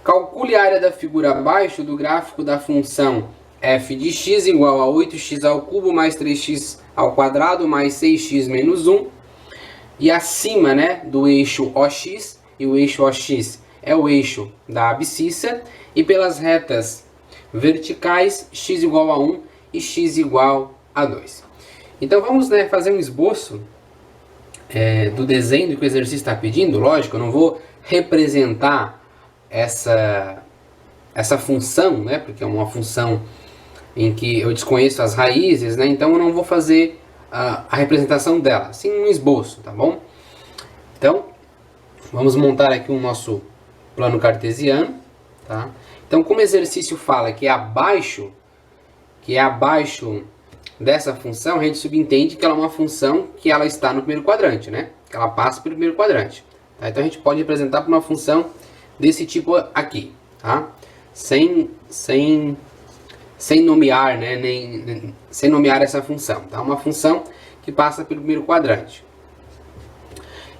Calcule a área da figura abaixo do gráfico da função f de x igual a 8x ao cubo mais 3x ao quadrado mais 6x menos 1. E acima, né, do eixo OX, e o eixo OX é o eixo da abscissa, e pelas retas verticais x igual a 1 e x igual a 2. Então vamos, né, fazer um esboço do desenho que o exercício está pedindo. Lógico, eu não vou representar essa função, né, porque é uma função em que eu desconheço as raízes, né, então eu não vou fazer a representação dela, sim um esboço, tá bom? Então, vamos montar aqui o nosso plano cartesiano, tá? Então, como o exercício fala que é abaixo dessa função, a gente subentende que ela é uma função que ela está no primeiro quadrante, né? Que ela passa pelo primeiro quadrante. Tá? Então, a gente pode representar por uma função desse tipo aqui, tá? Sem nomear, né? Sem nomear essa função, tá? Uma função que passa pelo primeiro quadrante.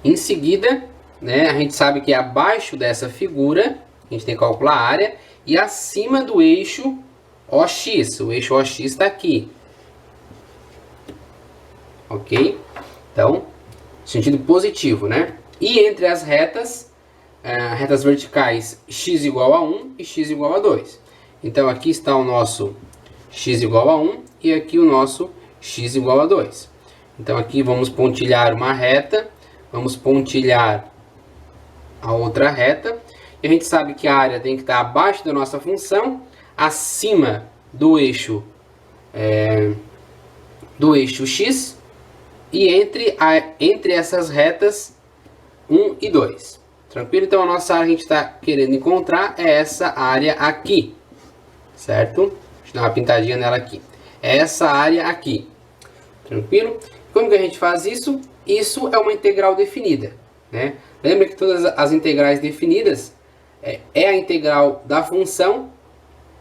Em seguida, né, a gente sabe que abaixo dessa figura, a gente tem que calcular a área, e acima do eixo OX, o eixo OX está aqui. Ok? Então, sentido positivo, né? E entre as retas verticais, x igual a 1 e x igual a 2. Então, aqui está o nosso x igual a 1 e aqui o nosso x igual a 2. Então, aqui vamos pontilhar uma reta, vamos pontilhar a outra reta. E a gente sabe que a área tem que estar abaixo da nossa função, acima do eixo x, e entre essas retas 1 e 2. Tranquilo? Então a nossa área que a gente está querendo encontrar é essa área aqui. Certo? Deixa eu dar uma pintadinha nela aqui. É essa área aqui. Tranquilo? Como que a gente faz isso? Isso é uma integral definida, né? Lembra que todas as integrais definidas é a integral da função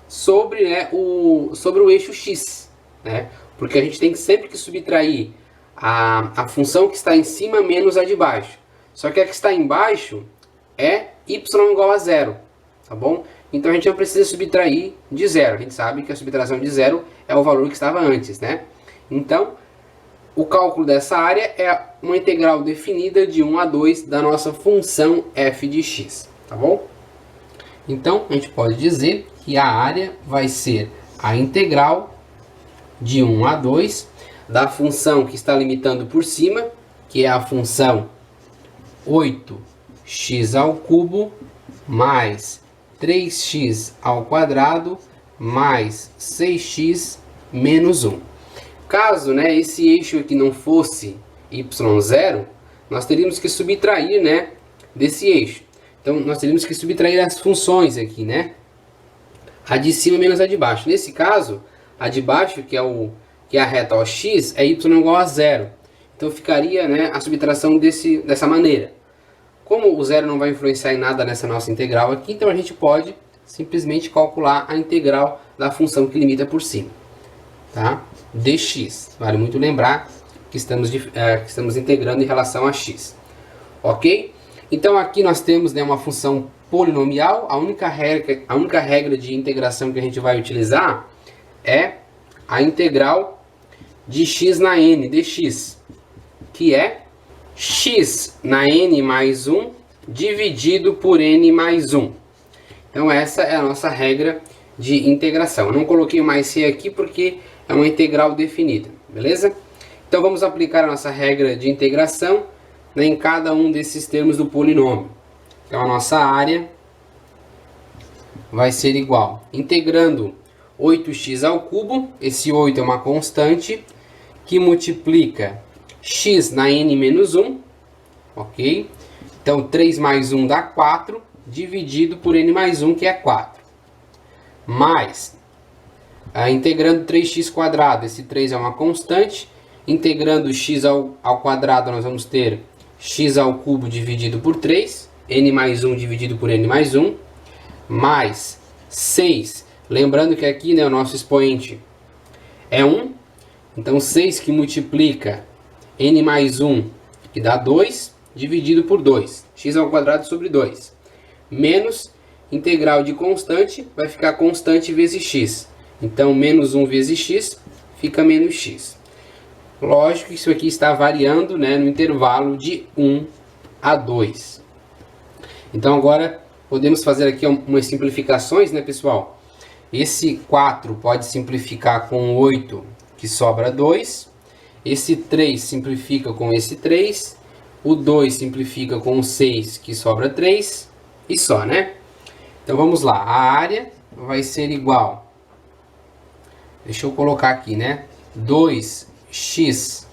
sobre, né, sobre o eixo x, né? Porque a gente tem sempre que subtrair a função que está em cima menos a de baixo. Só que a que está embaixo é y igual a zero, tá bom? Então a gente não precisa subtrair de zero. A gente sabe que a subtração de zero é o valor que estava antes, né? Então, o cálculo dessa área é uma integral definida de 1 a 2 da nossa função f de x, tá bom? Então, a gente pode dizer que a área vai ser a integral de 1 a 2 da função que está limitando por cima, que é a função 8x ao cubo mais 3x ao quadrado mais 6x menos 1. Caso, né, esse eixo aqui não fosse y0, nós teríamos que subtrair, né, desse eixo. Então, nós teríamos que subtrair as funções aqui, né? A de cima menos a de baixo. Nesse caso, a de baixo, que é a reta OX, é y igual a zero. Então, ficaria, né, a subtração dessa maneira. Como o zero não vai influenciar em nada nessa nossa integral aqui, então a gente pode simplesmente calcular a integral da função que limita por cima. Tá? Dx. Vale muito lembrar que estamos integrando em relação a x. Ok? Então aqui nós temos, né, uma função polinomial. A única regra de integração que a gente vai utilizar é a integral de x na n dx, que é x na n mais 1 dividido por n mais 1. Então essa é a nossa regra de integração. Eu não coloquei o mais c aqui porque é uma integral definida, beleza? Então vamos aplicar a nossa regra de integração, né, em cada um desses termos do polinômio. Então a nossa área vai ser igual, integrando 8x ao cubo, esse 8 é uma constante, que multiplica x na n menos 1, ok? Então 3 mais 1 dá 4, dividido por n mais 1, que é 4. Mais, integrando 3x quadrado, esse 3 é uma constante, integrando x ao quadrado nós vamos ter x ao cubo dividido por 3, n mais 1 dividido por n mais 1, mais 6, lembrando que aqui, né, o nosso expoente é 1, então 6 que multiplica n mais 1, que dá 2, dividido por 2, x ao quadrado sobre 2, menos, Integral de constante vai ficar constante vezes x. Então, menos 1 vezes x fica menos x. Lógico que isso aqui está variando, né, no intervalo de 1 a 2. Então, agora podemos fazer aqui umas simplificações, né, pessoal? Esse 4 pode simplificar com 8, que sobra 2. Esse 3 simplifica com esse 3. O 2 simplifica com o 6, que sobra 3. E só, né? Então vamos lá. A área vai ser igual. Deixa eu colocar aqui, né? 2x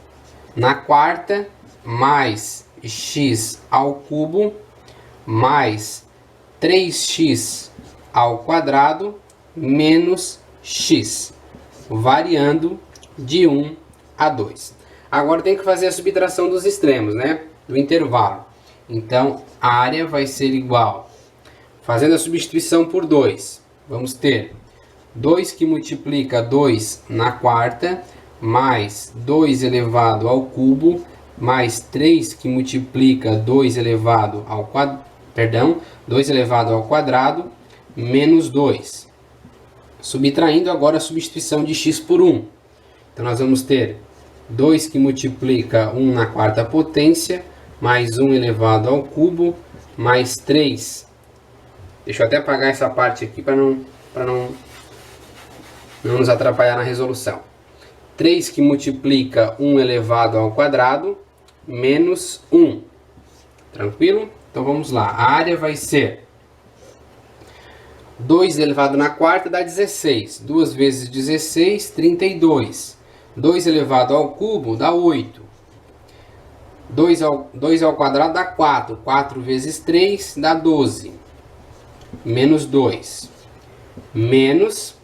na quarta mais x ao cubo mais 3x ao quadrado menos x, variando de 1 a 2. Agora tem que fazer a subtração dos extremos, né? Do intervalo. Então, a área vai ser igual, fazendo a substituição por 2, vamos ter 2 que multiplica 2 na quarta, mais 2 elevado ao cubo, mais 3 que multiplica 2 elevado ao quadrado, 2 elevado ao quadrado, menos 2. Subtraindo agora a substituição de x por 1. Então nós vamos ter 2 que multiplica 1 na quarta potência, mais 1 elevado ao cubo, mais 3. Deixa eu até apagar essa parte aqui para não nos atrapalhar na resolução. 3 que multiplica 1 elevado ao quadrado, menos 1. Tranquilo? Então vamos lá. A área vai ser 2 elevado na quarta dá 16. 2 vezes 16, 32. 2 elevado ao cubo dá 8. 2 ao quadrado dá 4. 4 vezes 3 dá 12. Menos 2. Menos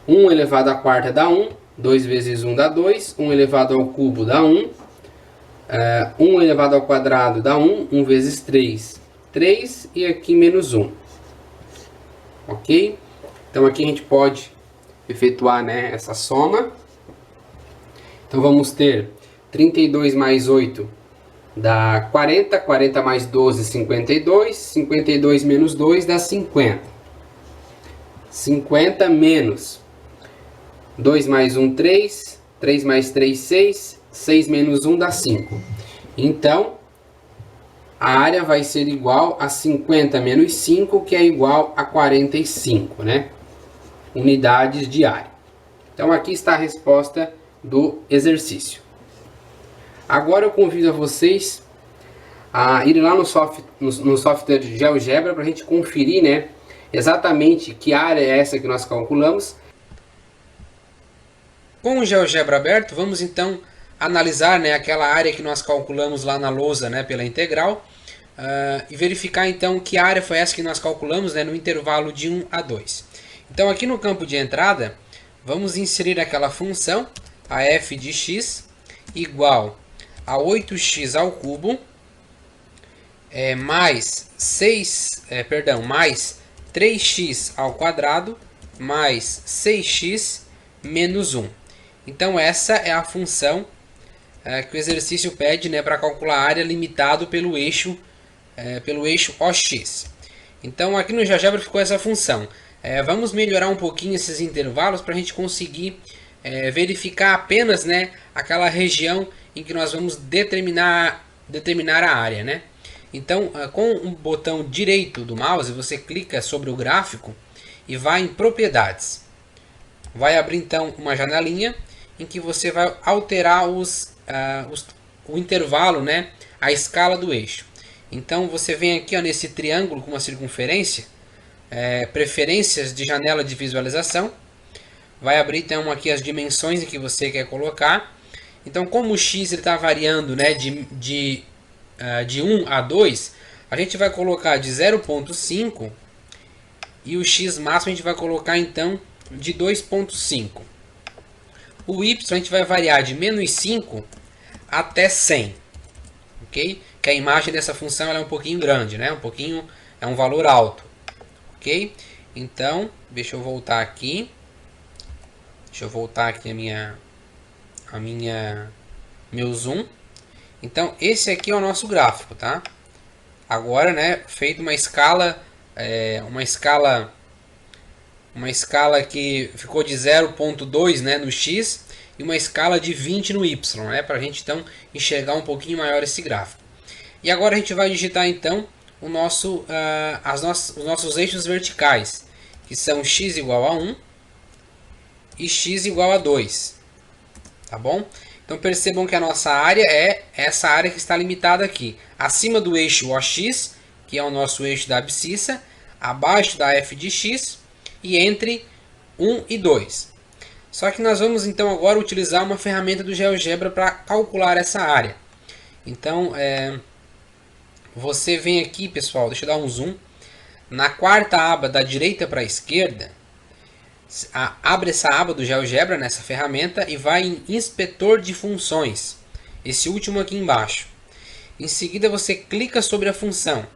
1 elevado à quarta dá 1. 2 vezes 1 dá 2. 1 elevado ao cubo dá 1. 1 elevado ao quadrado dá 1. 1 vezes 3, 3. E aqui menos 1. Ok? Então aqui a gente pode efetuar, né, essa soma. Então vamos ter 32 mais 8 dá 40. 40 mais 12, 52. 52 menos 2 dá 50. 50 menos 2 mais 1, 3. 3 mais 3, 6. 6 menos 1 dá 5. Então, a área vai ser igual a 50 menos 5, que é igual a 45, né? Unidades de área. Então, aqui está a resposta do exercício. Agora eu convido a vocês a irem lá no software de GeoGebra para a gente conferir, né, exatamente que área é essa que nós calculamos. Com o GeoGebra aberto, vamos então analisar, né, aquela área que nós calculamos lá na lousa, né, pela integral, e verificar então que área foi essa que nós calculamos, né, no intervalo de 1 a 2. Então aqui no campo de entrada, vamos inserir aquela função, a f de x, igual a 8x ao cubo, mais 3x ao quadrado, mais 6x menos 1. Então essa é a função que o exercício pede, né, para calcular a área limitado pelo eixo OX. Então aqui no GeoGebra ficou essa função. Vamos melhorar um pouquinho esses intervalos para a gente conseguir verificar apenas, né, aquela região em que nós vamos determinar a área, né? Então, com o botão direito do mouse, você clica sobre o gráfico e vai em propriedades. Vai abrir então uma janelinha em que você vai alterar o intervalo, né, a escala do eixo. Então você vem aqui, ó, nesse triângulo com uma circunferência, preferências de janela de visualização. Vai abrir então aqui as dimensões em que você quer colocar. Então, como o x está variando, né, de 1 a 2, a gente vai colocar de 0,5 e o x máximo a gente vai colocar então de 2,5. O y a gente vai variar de menos 5 até 100, ok? Que a imagem dessa função ela é um pouquinho grande, né? É um valor alto, ok? Então, deixa eu voltar aqui. Meu zoom. Então, esse aqui é o nosso gráfico, tá? Agora, né, feito uma escala uma escala que ficou de 0,2, né, no x e uma escala de 20 no y, né, para a gente então enxergar um pouquinho maior esse gráfico. E agora a gente vai digitar então os nossos eixos verticais, que são x igual a 1 e x igual a 2. Tá bom? Então percebam que a nossa área é essa área que está limitada aqui. Acima do eixo OX, que é o nosso eixo da abscissa, abaixo da f de x e entre 1 e 2. Só que nós vamos então agora utilizar uma ferramenta do GeoGebra para calcular essa área. Então, você vem aqui, pessoal, deixa eu dar um zoom. Na quarta aba da direita para a esquerda, abre essa aba do GeoGebra nessa ferramenta e vai em Inspetor de Funções. Esse último aqui embaixo. Em seguida você clica sobre a função.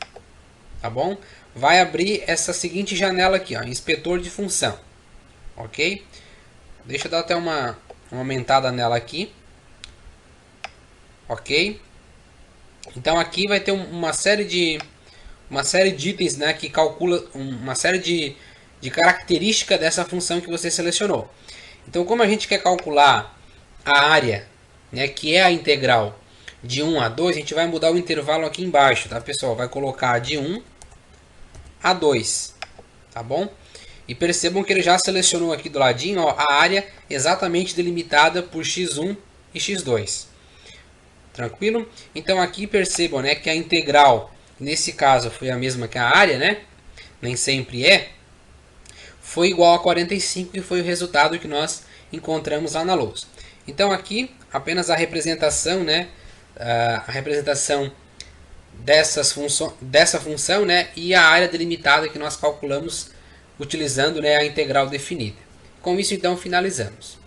Tá bom? Vai abrir essa seguinte janela aqui, ó, Inspetor de Função. Ok? Deixa eu dar até uma aumentada nela aqui. Ok? Então aqui vai ter uma série de itens, né, que calcula uma série de características dessa função que você selecionou. Então, como a gente quer calcular a área, né, que é a integral de 1 a 2, a gente vai mudar o intervalo aqui embaixo, tá, pessoal? Vai colocar de 1 a 2, tá bom? E percebam que ele já selecionou aqui do ladinho, ó, a área exatamente delimitada por x1 e x2. Tranquilo? Então aqui percebam, né, que a integral, nesse caso, foi a mesma que a área, né? Nem sempre é. Foi igual a 45, que foi o resultado que nós encontramos lá na lousa. Então aqui apenas a representação, né? A representação dessa função, né? E a área delimitada que nós calculamos utilizando, né, a integral definida. Com isso então finalizamos.